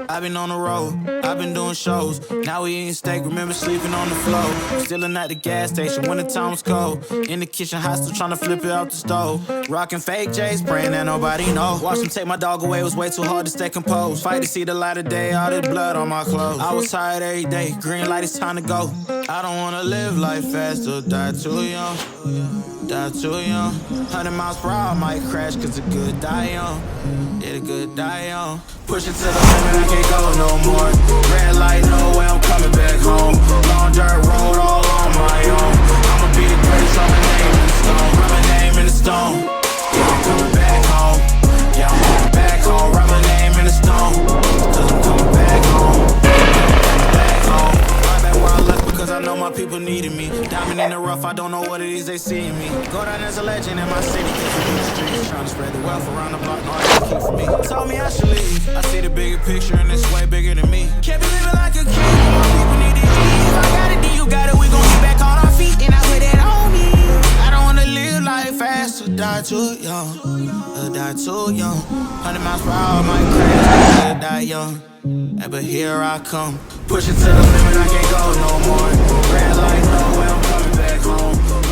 I've been on the road, I've been doing shows. Now we eating steak, remember sleeping on the floor. Stealing at the gas station when the time was cold. In the kitchen, hot still trying to flip it out the stove. Rocking fake J's, praying that nobody know. Watch them take my dog away, it was way too hard to stay composed. Fight to see the light of day, all this blood on my clothes. I was tired every day, green light, it's time to go. I don't wanna live life fast or die too young. Die too young. 100 miles per hour, I might crash, cause the good die young. Yeah, the good die young. Push it to the limit, I can't go no more. Red light, no way, I'm coming back home. Long dirt road, all on my own. I'ma be the greatest, write my name in the stone. Write my name in the stone. Yeah, I'm coming back home. Yeah, I'm coming back home. Write my name in the stone. Cause I'm coming back home. Back home. Right back where I left because I know my people needed me. Diamond in the rough, I don't know what it is they see in me. Go down as a legend in my city, cause I'm in the streets. Trying to spread the wealth around the block, no, I can't keep for me. Told me I should leave. I see the bigger picture and it's way bigger than me. Can't be living like a king, my people need to eat. If I got it, then you got it, we gon' get back on our feet. And I put that on me. I don't wanna live life fast or die too young. Or die too young. 100 miles per hour, might crash, or die young. Yeah, but here I come. Push it to the limit, I can't go no more. Red light, no way, I'm coming back home.